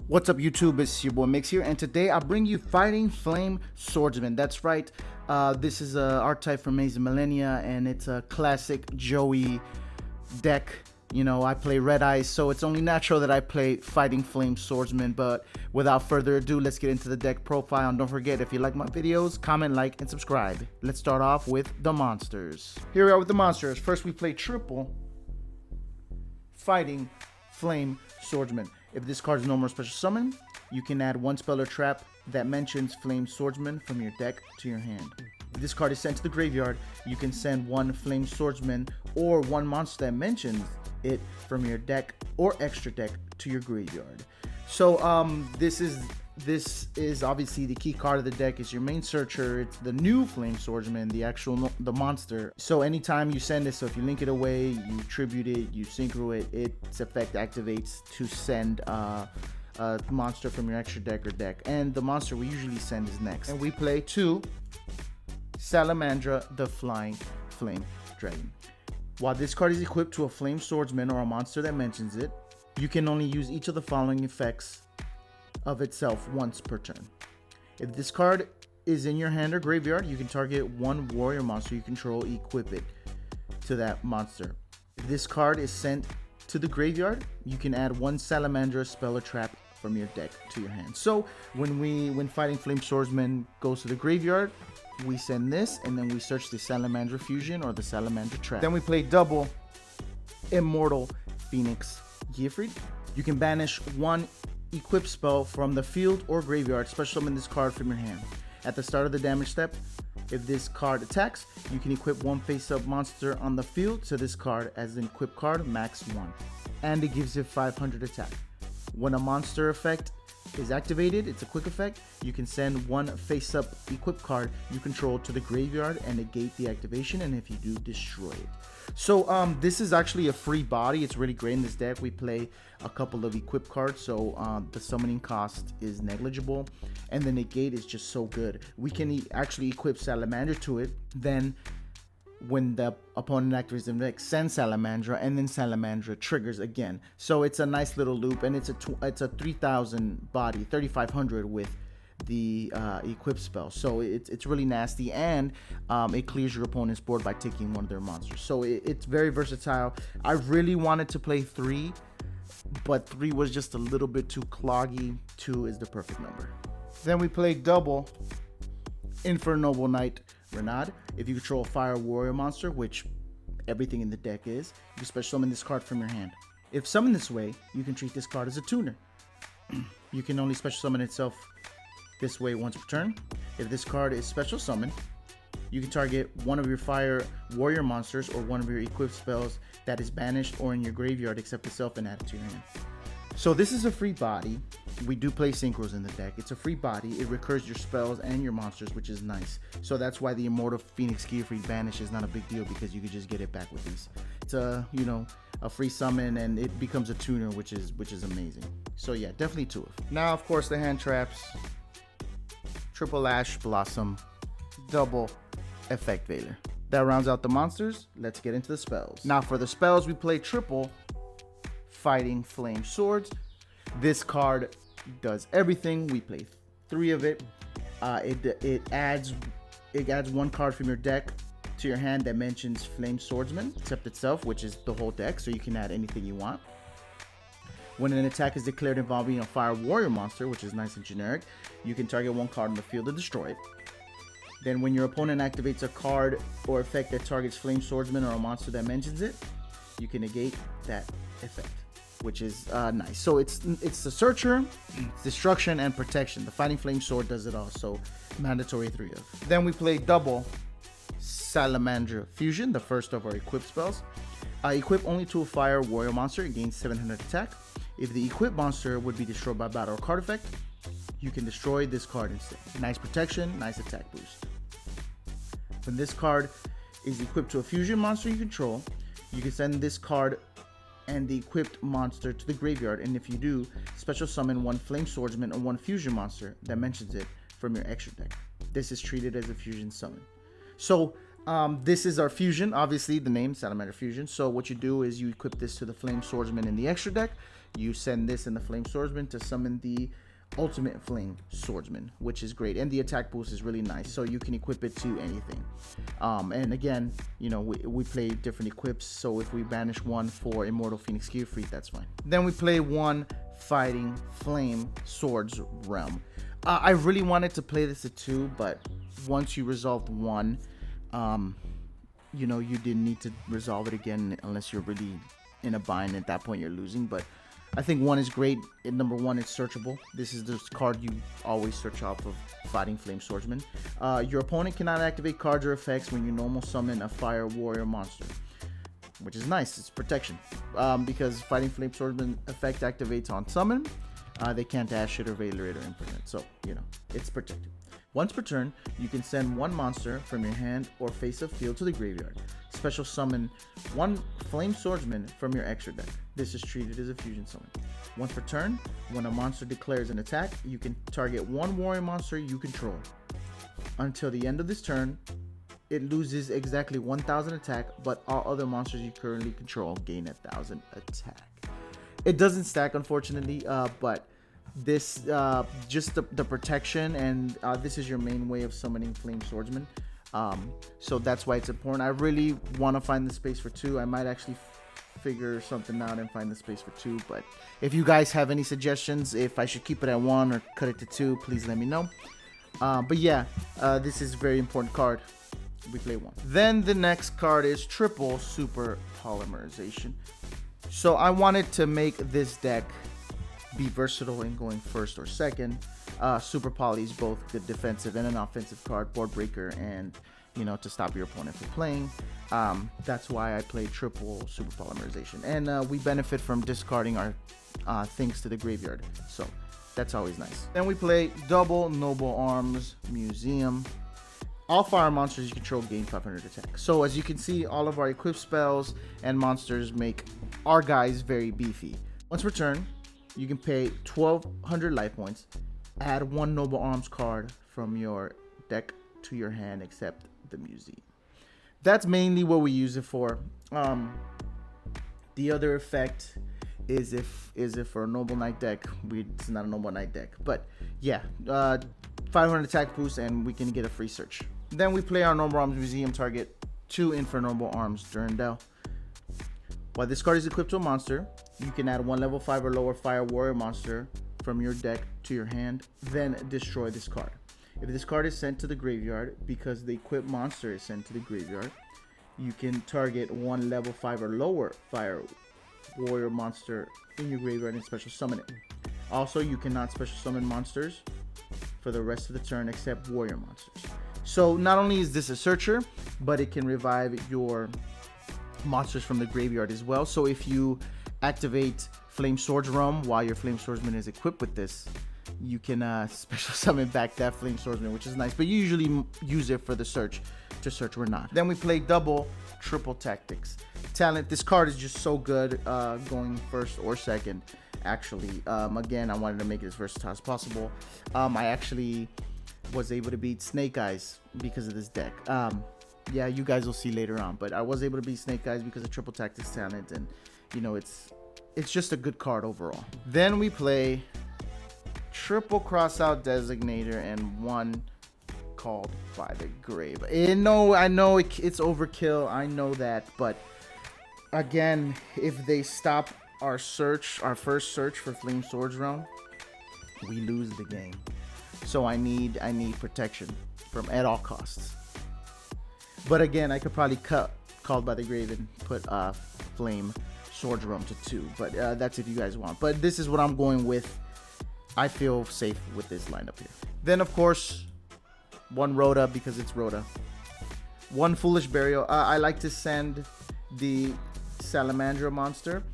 What's up, YouTube? It's your boy Migz here, and today I bring you Fighting Flame Swordsman. That's right. This is a archetype from Migz Millennia, and it's a classic Joey deck. You know, I play Red Eyes, so it's only natural that I play Fighting Flame Swordsman. But without further ado, let's get into the deck profile. And don't forget, if you like my videos, comment, like, and subscribe. Let's start off with the monsters. Here we are with the monsters. First, we play triple Fighting Flame Swordsman. If this card is no more special summon, you can add one spell or trap that mentions Flame Swordsman from your deck to your hand. If this card is sent to the graveyard, you can send one Flame Swordsman or one monster that mentions it from your deck or extra deck to your graveyard. So this is obviously the key card of the deck. Is your main searcher. It's the new Flame Swordsman, the monster. So anytime you send this, so if you link it away, you tribute it, you synchro it, its effect activates to send a monster from your extra deck or deck. And the monster we usually send is next. And we play two Salamandra, the Flying Flame Dragon. While this card is equipped to a Flame Swordsman or a monster that mentions it, you can only use each of the following effects of itself once per turn. If this card is in your hand or graveyard, you can target one warrior monster you control, equip it to that monster. If this card is sent to the graveyard, you can add one Salamandra spell or trap from your deck to your hand. So when Fighting Flame Swordsman goes to the graveyard, we send this, and then we search the Salamandra Fusion or the Salamandra Trap. Then we play double Immortal Phoenix Geofried. You can banish one equip spell from the field or graveyard, special summon this card from your hand. At the start of the damage step, if this card attacks, you can equip one face-up monster on the field to this card as an equip card, max 1, and it gives it 500 attack. When a monster effect is activated, it's a quick effect, you can send one face-up equip card you control to the graveyard and negate the activation, and if you do, destroy it. So this is actually a free body. It's really great in this deck. We play a couple of equip cards, so the summoning cost is negligible, and the negate is just so good. We can actually equip Salamandra to it, then when the opponent activates the deck, send Salamandra, and then Salamandra triggers again. So it's a nice little loop, and it's a 3000 body, 3500 with the equip spell. So it's really nasty, and it clears your opponent's board by taking one of their monsters. So it's very versatile. I really wanted to play 3, but 3 was just a little bit too cloggy. 2 is the perfect number. Then we play double Infernoble Knight Renaud. If you control a fire warrior monster, which everything in the deck is, you can special summon this card from your hand. If summoned this way, you can treat this card as a tuner. You can only special summon itself this way once per turn. If this card is special summoned, you can target one of your fire warrior monsters or one of your equipped spells that is banished or in your graveyard, except itself, and add it to your hand. So this is a free body. We do play synchros in the deck. It's a free body. It recurs your spells and your monsters, which is nice. So that's why the Immortal Phoenix Geofried banish is not a big deal, because you can just get it back with these. It's a free summon, and it becomes a tuner, which is amazing. So yeah, definitely 2 of. Now, of course, the hand traps. Triple Ash Blossom, double Effect Veiler. That rounds out the monsters. Let's get into the spells. Now for the spells, we play triple Fighting Flame Swords. This card does everything. We play 3 of it. It adds one card from your deck to your hand that mentions Flame Swordsman, except itself, which is the whole deck, so you can add anything you want. When an attack is declared involving a fire warrior monster, which is nice and generic, you can target one card on the field to destroy it. Then when your opponent activates a card or effect that targets Flame Swordsman or a monster that mentions it, you can negate that effect, which is nice. So it's the searcher, destruction, and protection. The Fighting Flame Sword does it all, so mandatory 3 of. Then we play double Salamandra Fusion, the first of our equip spells. Equip only to a fire warrior monster, it gains 700 attack. If the equipped monster would be destroyed by battle or card effect, you can destroy this card instead. Nice protection, nice attack boost. When this card is equipped to a fusion monster you control, you can send this card and the equipped monster to the graveyard, and if you do, special summon one Flame Swordsman or one fusion monster that mentions it from your extra deck. This is treated as a fusion summon. So This is our fusion, obviously the name Salamandra Fusion. So what you do is you equip this to the Flame Swordsman in the extra deck. you send this in the Flame Swordsman to summon the Ultimate Flame Swordsman, which is great, and the attack boost is really nice, so you can equip it to anything. And again, you know, we play different equips, so if we banish one for Immortal Phoenix Gearfried, that's fine. Then we play one Fighting Flame Swords Realm. I really wanted to play this at 2, but once you resolved 1, you know, you didn't need to resolve it again unless you're really in a bind. At that point, you're losing, but I think 1 is great. Number 1, it's searchable. This is the card you always search off of Fighting Flame Swordsman. Your opponent cannot activate cards or effects when you normal summon a Fire Warrior monster, which is nice. It's protection, because Fighting Flame Swordsman effect activates on summon. They can't dash it or Valor it or imprint it, so you know it's protected. Once per turn, you can send one monster from your hand or face of field to the graveyard. Special summon one Flame Swordsman from your extra deck. This is treated as a fusion summon. Once per turn, when a monster declares an attack, you can target one warrior monster you control. Until the end of this turn, it loses exactly 1000 attack, but all other monsters you currently control gain 1000 attack. It doesn't stack, unfortunately, but this just the protection, and this is your main way of summoning Flame Swordsman, so that's why it's important. I really want to find the space for 2. I might actually figure something out and find the space for 2, but if you guys have any suggestions, if I should keep it at 1 or cut it to 2, please let me know. But yeah, this is a very important card. We play 1. Then the next card is triple Super Polymerization. So I wanted to make this deck be versatile in going first or second. Super Poly is both good defensive and an offensive card, board breaker, and you know, to stop your opponent from playing. That's why I play triple Super Polymerization, and we benefit from discarding our things to the graveyard, so that's always nice. Then we play double Noble Arms Museum. All fire monsters you control gain 500 attack. So as you can see, all of our equipped spells and monsters make our guys very beefy. Once per turn, you can pay 1200 life points, add one Noble Arms card from your deck to your hand except the museum. That's mainly what we use it for. The other effect is if for a Noble Knight deck, it's not a Noble Knight deck, but yeah, 500 attack boost, and we can get a free search. Then we play our Noble Arms Museum, target 2 Infernoble Arms Durandal. While this card is equipped to a monster, you can add one level 5 or lower Fire Warrior monster from your deck to your hand, then destroy this card. If this card is sent to the graveyard, because the equipped monster is sent to the graveyard, you can target one level 5 or lower Fire Warrior monster in your graveyard and special summon it. Also, you cannot special summon monsters for the rest of the turn except warrior monsters. So not only is this a searcher, but it can revive your monsters from the graveyard as well. So if you activate Flame Swords Realm while your Flame Swordsman is equipped with this, you can special summon back that Flame Swordsman, which is nice, but you usually use it for the search, to search Renat. Then we play double Triple Tactics. Talent, this card is just so good going first or second, actually. Again, I wanted to make it as versatile as possible. I actually was able to beat Snake Eyes because of this deck. Yeah, you guys will see later on, but I was able to beat Snake Eyes because of Triple Tactics Talent, and you know, it's just a good card overall. Then we play triple Crossout Designator and one Called by the Grave. I know it's overkill, I know that, but again, if they stop our first search for Flame Swords Realm, we lose the game. So I need protection from at all costs. But again, I could probably cut Called by the Grave and put Flame Swords Realm to 2, but that's if you guys want. But this is what I'm going with. I feel safe with this lineup here. Then of course, one Rhoda, because it's Rhoda. One Foolish Burial. I like to send the Salamandra monster,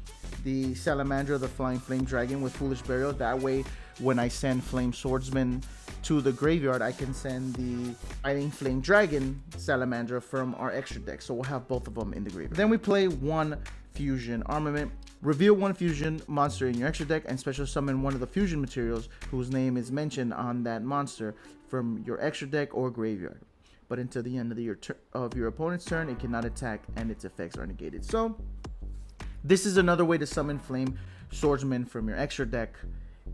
the Salamandra, the Flying Flame Dragon, with Foolish Burial. That way, when I send Flame Swordsman to the graveyard, I can send the Fighting Flame Dragon Salamandra from our extra deck. So we'll have both of them in the graveyard. Then we play one Fusion Armament. Reveal one fusion monster in your extra deck and special summon one of the fusion materials whose name is mentioned on that monster from your extra deck or graveyard. But until the end of your opponent's turn, it cannot attack and its effects are negated. So this is another way to summon Flame Swordsman from your extra deck.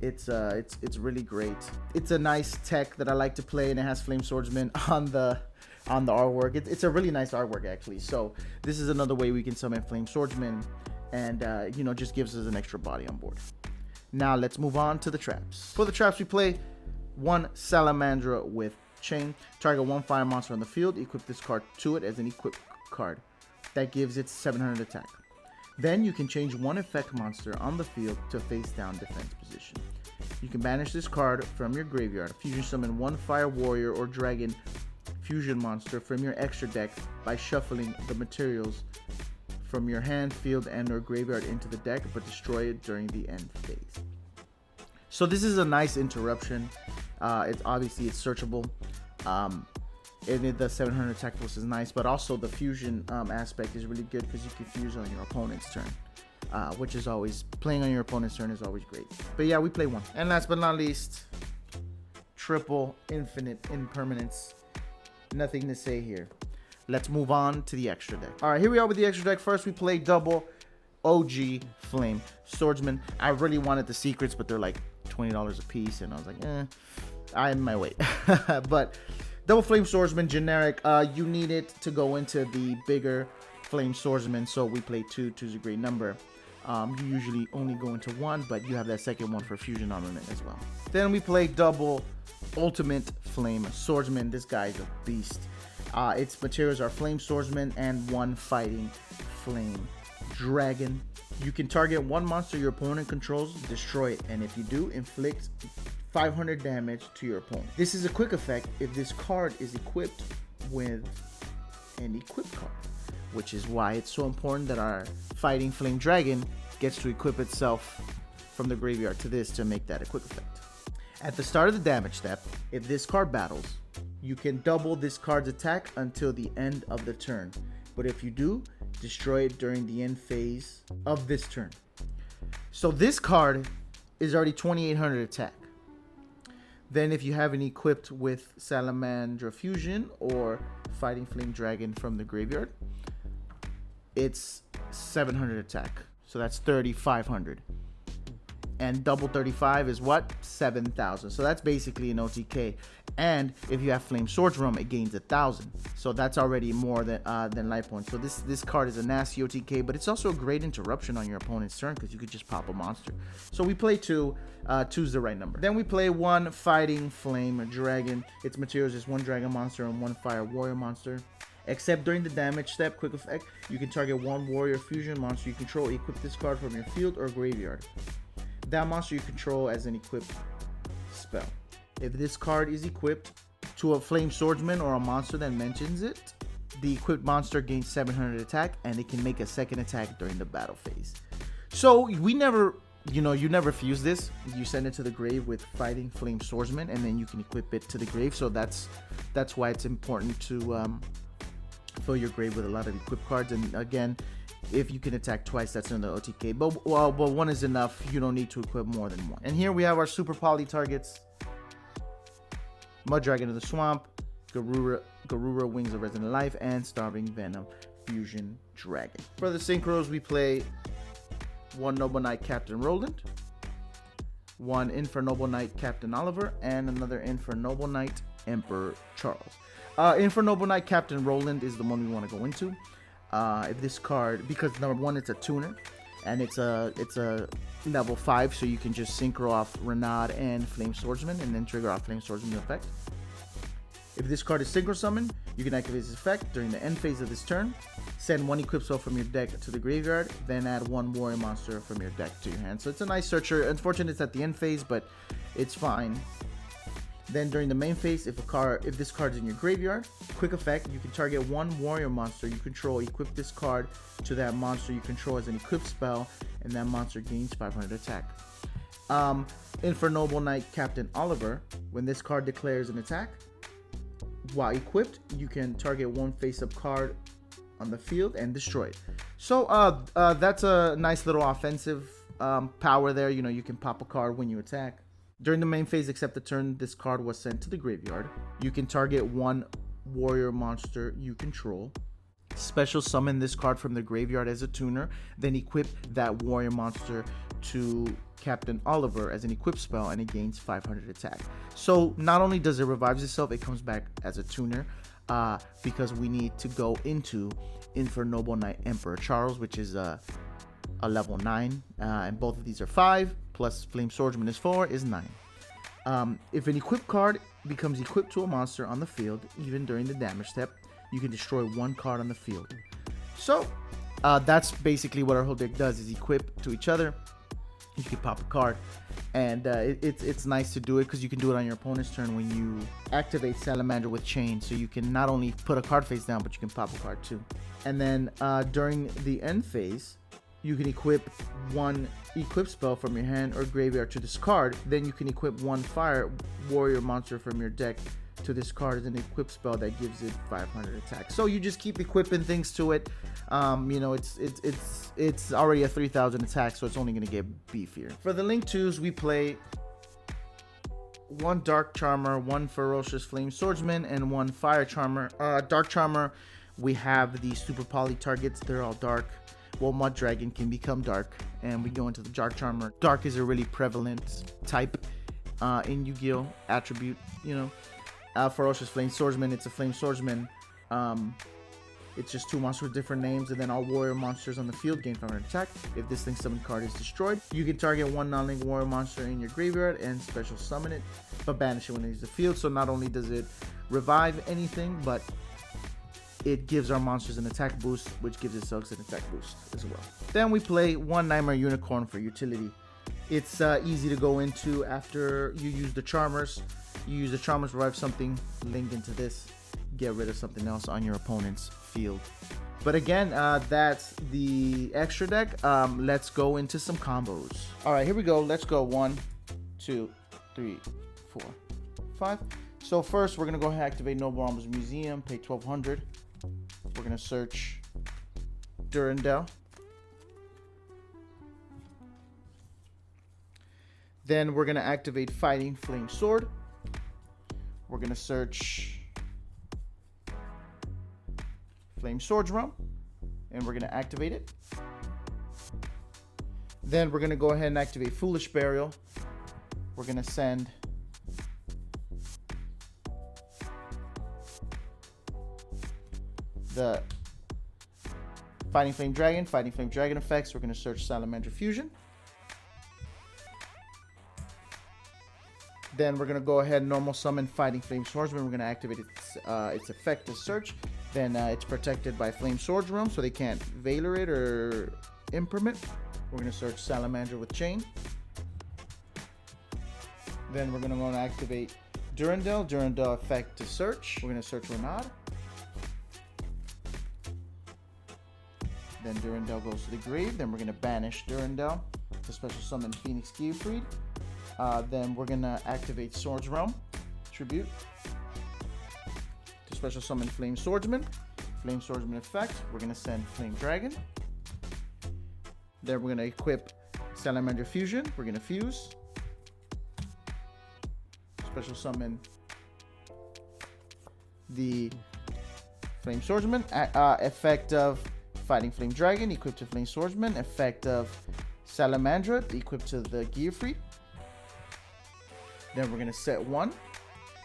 It's really great. It's a nice tech that I like to play, and it has Flame Swordsman on the artwork. It's a really nice artwork actually. So this is another way we can summon Flame Swordsman, and you know, just gives us an extra body on board. Now let's move on to the traps. For the traps, we play one Salamandra with Chain. Target one fire monster on the field. Equip this card to it as an equip card. That gives it 700 attack. Then you can change one effect monster on the field to face down defense position. You can banish this card from your graveyard. Fusion summon one fire warrior or dragon fusion monster from your extra deck by shuffling the materials from your hand, field, and or graveyard into the deck, but destroy it during the end phase. So this is a nice interruption. It's obviously searchable. And the 700 attack boost is nice, but also the fusion aspect is really good because you can fuse on your opponent's turn, which is always, playing on your opponent's turn is always great. But yeah, we play one. And last but not least, triple infinite impermanence. Nothing to say here. Let's move on to the extra deck. All right, here we are with the extra deck. First, we play double OG Flame Swordsman. I really wanted the secrets, but they're like $20 a piece, and I was like, I'm my way. But double Flame Swordsman, generic. You need it to go into the bigger Flame Swordsman, so we play two. Two's a great number. You usually only go into one, but you have that second one for fusion armament as well. Then we play double Ultimate Flame Swordsman. This guy is a beast. Its materials are Flame Swordsman and one Fighting Flame Dragon. You can target one monster your opponent controls, destroy it, and if you do, inflict 500 damage to your opponent. This is a quick effect if this card is equipped with an equip card, which is why it's so important that our Fighting Flame Dragon gets to equip itself from the graveyard to this to make that a quick effect. At the start of the damage step, if this card battles, you can double this card's attack until the end of the turn. But if you do, destroy it during the end phase of this turn. So this card is already 2800 attack. Then if you have it equipped with Salamandra Fusion or Fighting Flame Dragon from the graveyard, it's 700 attack. So that's 3500. And double 35 is what? 7,000. So that's basically an OTK. And if you have Flame Swordsman, it gains 1,000. So that's already more than life points. So this card is a nasty OTK, but it's also a great interruption on your opponent's turn because you could just pop a monster. So we play two. Two's the right number. Then we play one Fighting Flame Dragon. Its materials is one Dragon monster and one Fire Warrior monster. Except during the damage step, quick effect, you can target one Warrior Fusion monster you control. Equip this card from your field or graveyard. That monster you control as an equipped spell. If this card is equipped to a Flame Swordsman or a monster that mentions it, the equipped monster gains 700 attack and it can make a second attack during the battle phase. So we never, you never fuse this. You send it to the grave with Fighting Flame Swordsman and then you can equip it to the grave. So that's why it's important to fill your grave with a lot of equipped cards. And again, if you can attack twice, that's another OTK. But one is enough. You don't need to equip more than one. And here we have our super poly targets: Mud Dragon of the Swamp, Garura Wings of Resident Life, and Starving Venom Fusion Dragon. For the synchros, we play one Noble Knight Captain Roland, one In for Noble Knight Captain Oliver, and another In for Noble Knight Emperor Charles. In for Noble Knight Captain Roland is the one we want to go into. If this card, because number one, it's a tuner, and it's a level 5, so you can just synchro off Renaud and Flame Swordsman, and then trigger off Flame Swordsman effect. If this card is synchro summoned, you can activate this effect during the end phase of this turn. Send one equip spell from your deck to the graveyard, then add one warrior monster from your deck to your hand. So it's a nice searcher. Unfortunately, it's at the end phase, but it's fine. Then during the main phase, if this card's in your graveyard, quick effect, you can target one warrior monster you control, equip this card to that monster you control as an equipped spell, and that monster gains 500 attack. In for Noble Knight Captain Oliver, when this card declares an attack, while equipped, you can target one face-up card on the field and destroy it. So that's a nice little offensive power there. You can pop a card when you attack. During the main phase, except the turn this card was sent to the graveyard, you can target one warrior monster you control special summon this card from the graveyard as a tuner, then equip that warrior monster to Captain Oliver as an equip spell, and it gains 500 attack. So not only does it revive itself, it comes back as a tuner, because we need to go into Infernoble Knight Emperor Charles, which is a level 9, and both of these are 5, plus Flame Swordsman is 4, is 9. If an equipped card becomes equipped to a monster on the field, even during the damage step, you can destroy one card on the field. So that's basically what our whole deck does, is equip to each other. You can pop a card, and it's nice to do it because you can do it on your opponent's turn when you activate Salamandra with Chain. So you can not only put a card face down, but you can pop a card too. And then during the end phase, you can equip one equip spell from your hand or graveyard to this card. Then you can equip one fire warrior monster from your deck to this card as an equip spell that gives it 500 attack. So you just keep equipping things to it. You know, it's already a 3000 attack, so it's only going to get beefier. For the Link 2s, we play one Dark Charmer, one Ferocious Flame Swordsman, and one Fire Charmer. Dark Charmer, we have the super poly targets. They're all dark. Well, Mud Dragon can become dark, and we go into the Dark Charmer. Dark is a really prevalent type in Yu-Gi-Oh! Attribute, you know. Ferocious Flame Swordsman, it's a Flame Swordsman. It's just 2 monsters with different names, and then all warrior monsters on the field gain 500 attack. If this Link Summon card is destroyed, you can target one non-link warrior monster in your graveyard and special summon it, but banish it when it leaves the field. So not only does it revive anything, but it gives our monsters an attack boost, which gives itself an attack boost as well. Then we play one Nightmare Unicorn for utility. It's easy to go into after you use the Charmers. You use the Charmers, revive something, link into this, get rid of something else on your opponent's field. But again, that's the extra deck. Let's go into some combos. All right, here we go. Let's go. 1, 2, 3, 4, 5. So first, we're gonna go ahead and activate Noble Armors Museum. Pay 1200. We're gonna search Durandal. Then we're gonna activate Fighting Flame Sword. We're gonna search Flame Swords Realm, and we're gonna activate it. Then we're gonna go ahead and activate Foolish Burial. We're gonna send the Fighting Flame Dragon effects. We're gonna search Salamandra Fusion. Then we're gonna go ahead and normal summon Fighting Flame Swordsman. We're gonna activate its effect to search. Then it's protected by Flame Swords Realm, so they can't Veiler it or Impermit. We're gonna search Salamandra with Chain. Then we're gonna want to activate Durandal effect to search. We're gonna search Renaud. Then Durandal goes to the grave. Then we're gonna banish Durandal to special summon Phoenix Geofried. Then we're gonna activate Swords Realm Tribute to special summon Flame Swordsman. Flame Swordsman effect. We're gonna send Flame Dragon. Then we're gonna equip Salamandra Fusion. We're gonna fuse. Special summon the Flame Swordsman. Effect of Fighting Flame Dragon, equipped to Flame Swordsman. Effect of Salamandra, equipped to the Geofried. Then we're going to set 1.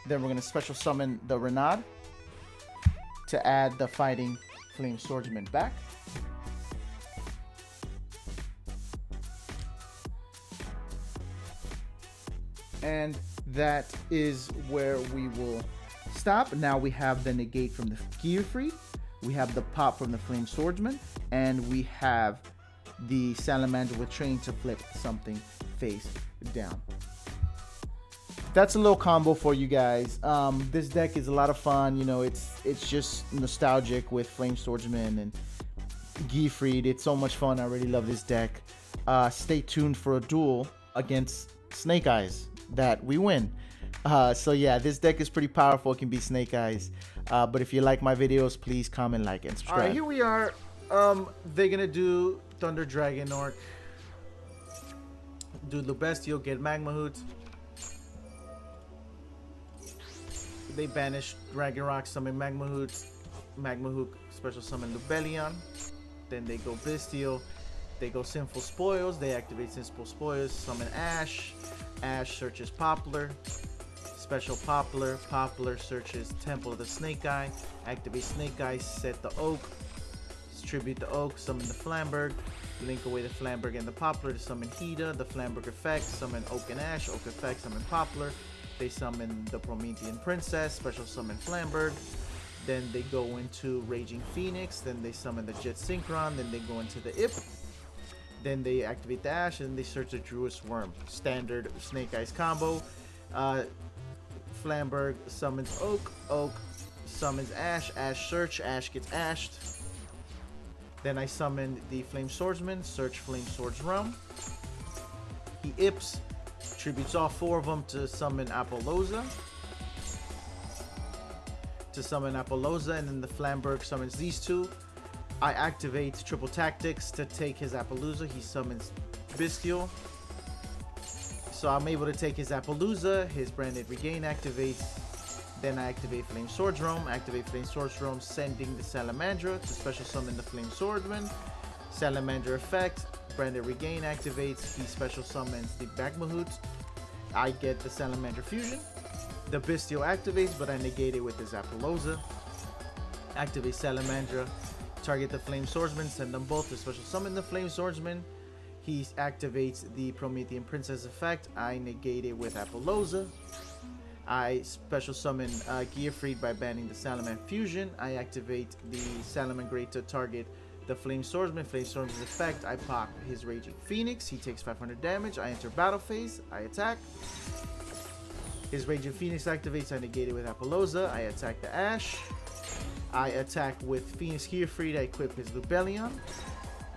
Then we're going to special summon the Renaud to add the Fighting Flame Swordsman back. And that is where we will stop. Now we have the negate from the Geofried. We have the pop from the Flame Swordsman. And we have the Salamandra with Chain to flip something face down. That's a little combo for you guys. This deck is a lot of fun. You know, it's just nostalgic with Flame Swordsman and Geofried. It's so much fun. I really love this deck. Stay tuned for a duel against Snake Eyes that we win. So yeah, this deck is pretty powerful. It can be Snake Eyes. But if you like my videos, please comment, like, and subscribe. All right, here we are. They're gonna do Thunder Dragon Orc. Do Lubestio, get Magma Hoot. They banish Dragon Rock, summon Magma Hoot. Magma Hook, special summon Lubellion. Then they go Bestial. They go Sinful Spoils. They activate Sinful Spoils. Summon Ash. Ash searches Poplar. Special Poplar. Poplar searches Temple of the Snake Eye. Activate Snake Eye. Set the Oak. Tribute the Oak. Summon the Flamberg. Link away the Flamberg and the Poplar to summon Hida. The Flamberg effect. Summon Oak and Ash. Oak effect. Summon Poplar. They summon the Promethean Princess. Special summon Flamberg. Then they go into Raging Phoenix. Then they summon the Jet Synchron. Then they go into the Ip. Then they activate the Ash. And they search the Druid's Worm. Standard Snake Eyes combo. Flamberg summons Oak. Oak summons Ash. Ash search. Ash gets ashed. Then I summon the Flame Swordsman. Search Flame Swords Realm. He Ips. Tributes all 4 of them to summon Apollousa. And then the Flamberg summons these 2. I activate Triple Tactics to take his Apollousa. He summons Bestial. So I'm able to take his Apollousa. His Branded Regain activates. Then I activate Flame Swords Realm. Activate Flame Swords Realm, sending the Salamandra to special summon the Flame Swordsman. Salamandra effect. Branded Regain activates. He special summons the Magma Hoot. I get the Salamandra Fusion. The Bestial activates, but I negate it with his Apollousa. Activate Salamandra. Target the Flame Swordsman. Send them both to special summon the Flame Swordsman. He activates the Promethean Princess effect. I negate it with Apollousa. I special summon Gearfried by banning the Salaman Fusion. I activate the Salaman Great to target the Flame Swordsman. Flame Swordsman's effect. I pop his Raging Phoenix. He takes 500 damage. I enter battle phase. I attack. His Raging Phoenix activates. I negate it with Apollousa. I attack the Ash. I attack with Phoenix Gearfried. I equip his Lubellion.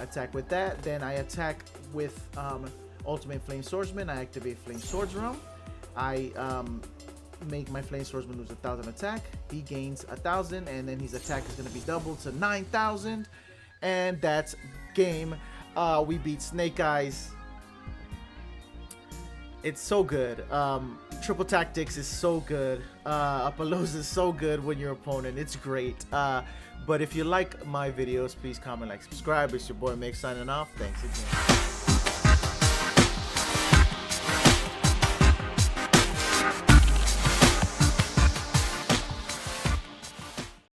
Attack with that. Then I attack with Ultimate Flame Swordsman. I activate Flame Swords Realm. I make my Flame Swordsman lose 1,000 attack. He gains 1,000, and then his attack is going to be doubled to 9,000. And that's game. We beat Snake Eyes. It's so good. Triple Tactics is so good. Apollousa is so good when your opponent. It's great. But if you like my videos, please comment, like, subscribe. It's your boy Migz signing off. Thanks again.